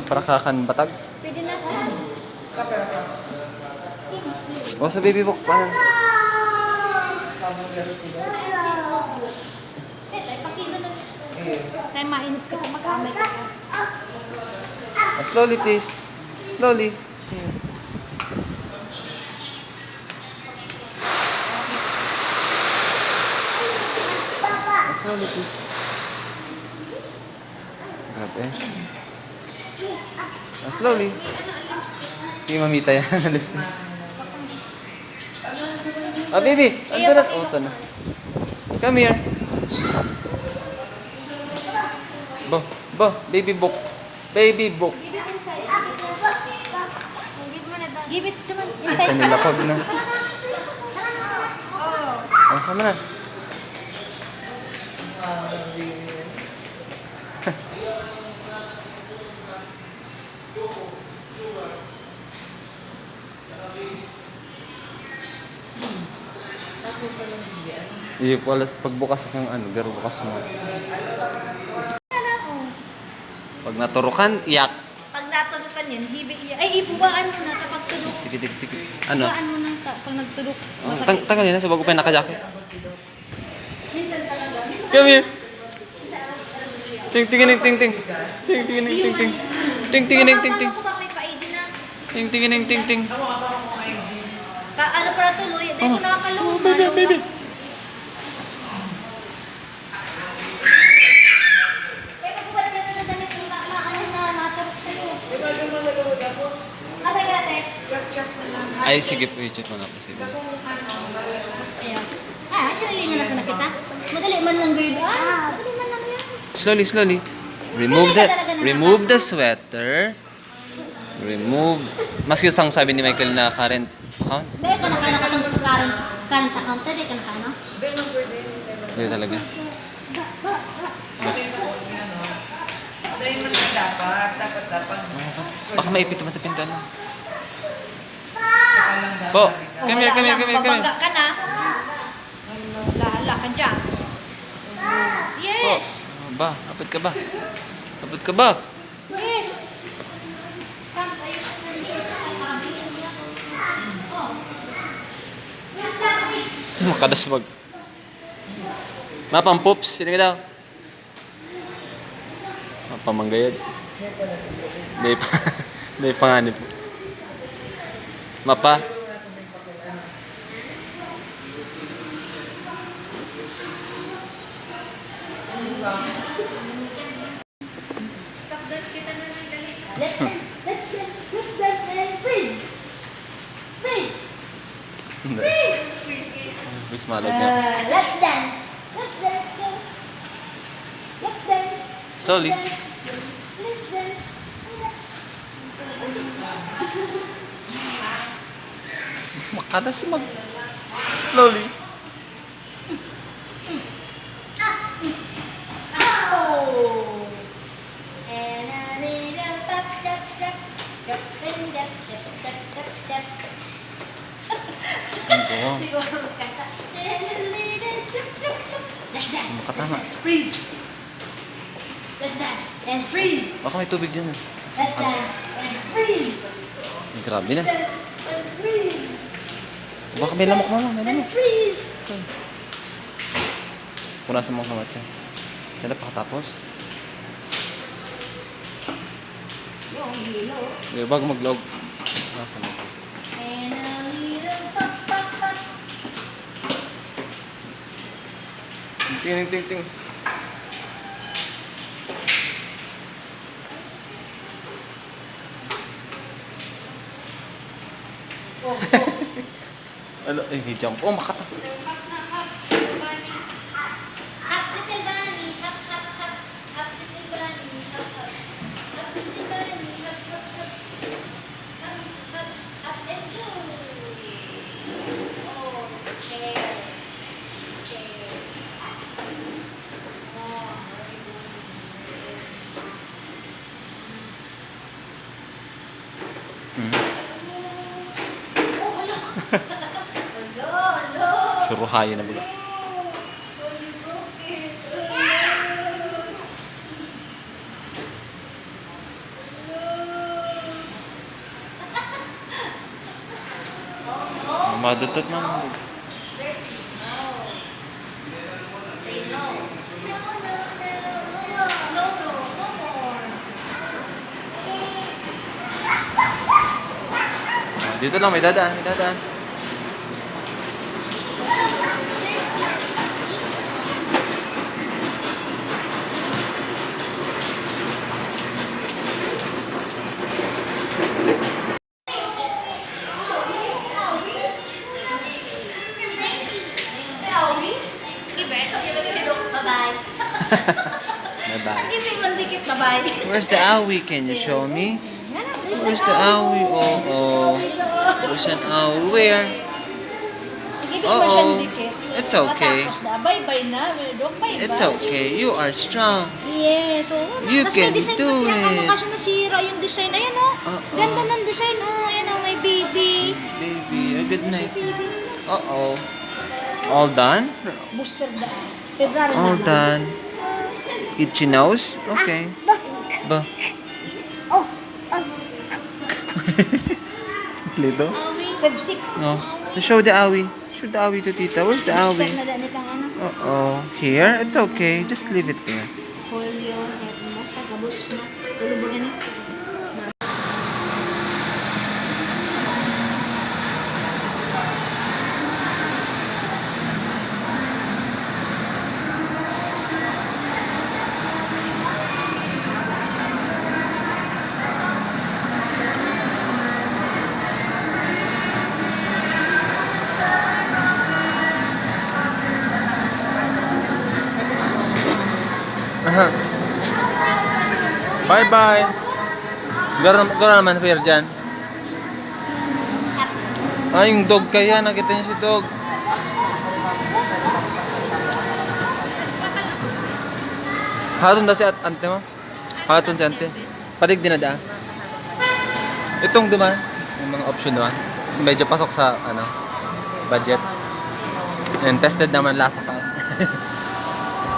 Para kakan batag. Pwede na sa... O sa baby book, paano? Pakilo na. Kaya mainit ka pa makamay ka. Slowly, please. Slowly. Slowly, please. Grabe. Slowly. Hindi mamita yan. Lipstick. Ah, baby! Ando na. Oh, ito na. Come here. Baby book. Baby book. Give it naman. Ito nilapag na. Oh, sama na. Iyo palas pagbukas ng ano, pero bukas mo. Pag naturukan, iyak. Pag natudukan yan, ay ibubaan mo na kapag tudok. Tik. Ano? Ibubaan mo na pag nagtudok. Oh, tanggalin na sa bago pa yung naka-jacket. Minsan talaga. Come here. Minsan alas 8 yan. Ting. Ting. Ako ba may pa-ID na? Ting. Ano para tuloy? Dahil ko nakakalood. Baby. Eh, magubad ka na ng damit yung maano na maturok sa'yo. Asa ka natin? Check na lang. Ay, sige po, i-check mo na po. Sige. Ayan. Sinalingan na sana kita. Madali man lang girl. Madali man lang yan. Slowly. Remove the sweater. Mas cute ang sabi ni Michael na current account. Dahil ka nakano sa current account. Dahil ka nakano? Hindi talaga. Dahil mo na dapat. Baka maipit naman sa pintuan. Saka lang dapat. Po, Oh, come here. Babangga ka na. Lala ka dyan. Yes. Ba, kapit ka ba? Yes. Makadasmag. Mapang poops, sino ka daw? Mapamanggayad. May panganib. Mapa. Let's dance and freeze. Please malog niya. Let's dance. Go. Let's dance. Slowly. Let's dance. Makadasmag. Slowly. Oh. And a little tap. Di ko harus kata. Let's dance. Makatama. Freeze. Let's dance and freeze. Baka may tubig dyan. Let's dance and freeze. Grabe na. Let's dance and freeze. Baka may lamok mama, may And lamok. freeze. Punasan mo ang kamay dyan. Sila pakatapos. Yung hilo. Bago mag-log. Punasan mo. And a little pop. Ting. Oh. Ano? Jump. Oh, makata. Hop, little bunny. Hop. Hop, little bunny. Hop. Hop, little bunny. Hop. Hop, and go. Oh, there's a chair. Oh, very good. Oh, hala. Hala. Suruhayan na bula. Madutot na. No. Say no. No, no, no. No, no. No more. Dito lang, may dadaan, may dadaan. Bye-bye. Bye-bye. Bye-bye. Where's the awi? Can you show me? Where's the awi? Oh. There's an awi. Where? Uh-oh. It's okay. Bye-bye na. Bye-bye. It's okay. You are strong. Yes. So, You tapos can may design do pati ang ano it. kaso nasira yung design. Ayan o. Uh-oh. Ganda ng design o. Ayan o, may baby. Baby, a good night. Uh-oh. All done? Booster da. February All na. done. Itchy nose? Okay. Ba? Oh. Lito? Feb 6. No. Show the awi. Show the awi to tita. Where's the Booster awi? na danit ang ano. Uh-oh. Here? It's okay. Just leave it there. Hold your head mo. Kagabos na. Tulog ba ganun? Bye-bye. Gano'n naman fair dyan. Ah, yung dog kaya. Nakita niyo si dog. Hatun daw si ante mo? Hatun si ante. Patig din na da. Itong duman. Yung mga option naman. Medyo pasok sa budget. And tested naman lasa ka.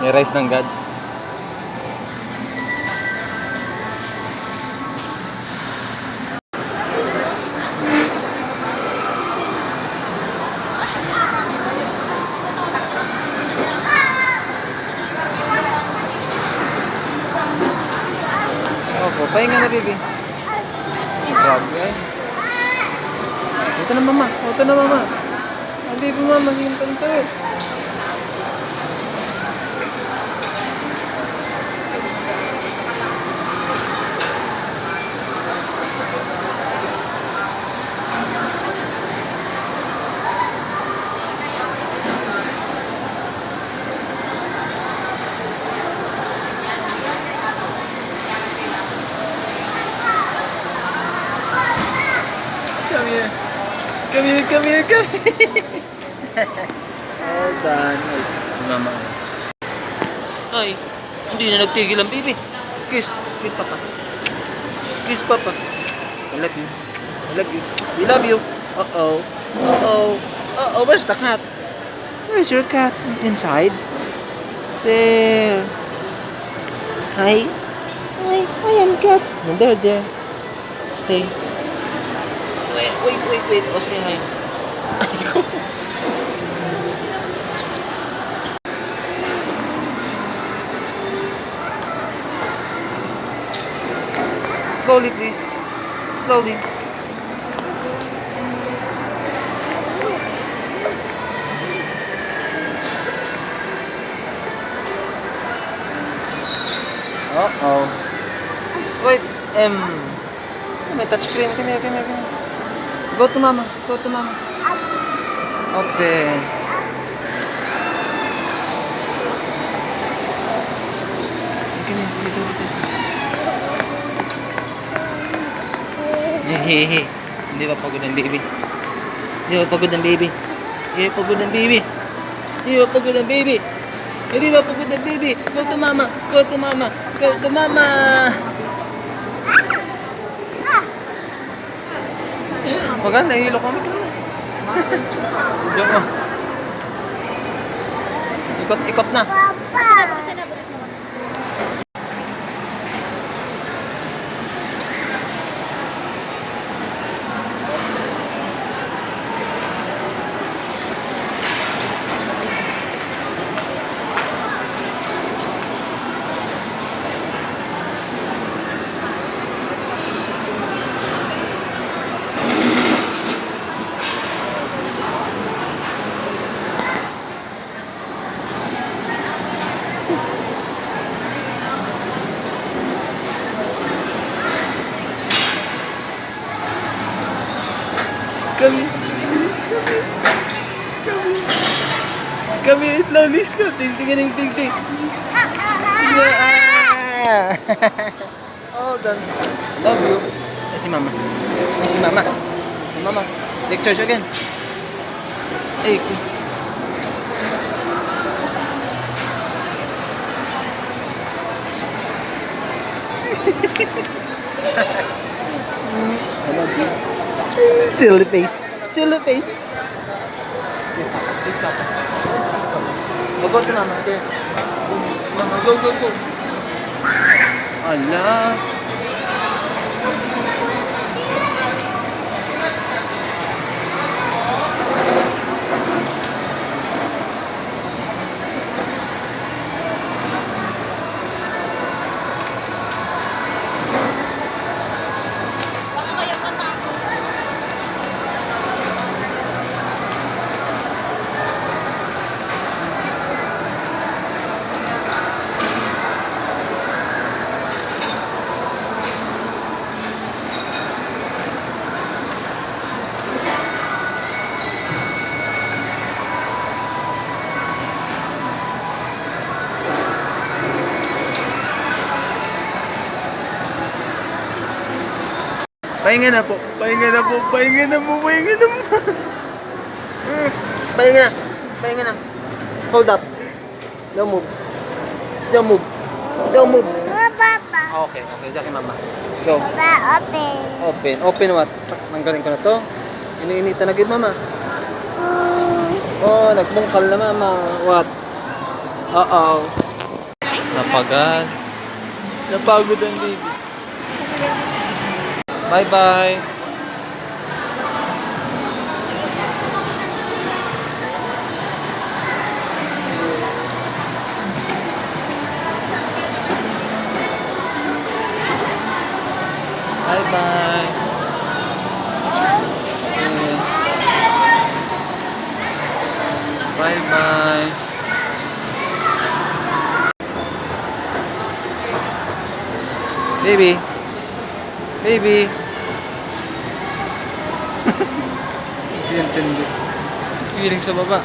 May rice ng God. Opo, pahinga na, baby. Grabe ay. Ito na, mama. Ito na, mama. Ang baby, mama. Hinta ng tayo. Come here. Come here, come here, come here. All done. Ay, mama. Ay, hindi na nagtigil ang baby. Kiss. Kiss, papa. Kiss, papa. I love you. I love you. We love you. Uh-oh. Uh-oh. Uh-oh, where's the cat? Where's your cat? Inside? There. Hi. Hi. I am cat. There. Stay. Wait. Oh, say hi. Slowly, please. Slowly. Uh-oh. Swipe M. May touchscreen. Come here. Go to mama. Open. Come here. Dito. Hehehe. Hindi pa pagod ang baby. Hindi pa pagod ang baby. Go to mama. Maganda, nahihilo kami. Diyan mo. Ikot na. Bukas na. Come here, slowly, slow. Ting, ting, ting, ting, ting. Yeah. Oh, done. Love you. Eh, si mama. Eh, si mama. Si mama. Lectures again. Ay, I love you. Silly face. Silly face. Please, Papa. Please, Papa. Oh, go to Mama. There. Mama, go, go, go. Allah. Baka kayo matakot. Pahinga na po. Pahinga na po. Pahinga na po. Pahinga na po. Pahinga na. Pahinga na. Hold up. Don't move. Don't move. Don't move. Papa. Okay, okay. Diyan kay Mama. Go. Papa, open. Open. Open what? Nanggaling ko na to. Iniinitan na gid Mama. Oh, nagbungkal na Mama. What? Uh-oh. Napagod. Napagod ang baby. Bye-bye. Bye-bye. Bye-bye. Baby. Baby. Hindi intindi. Feeling sa baba.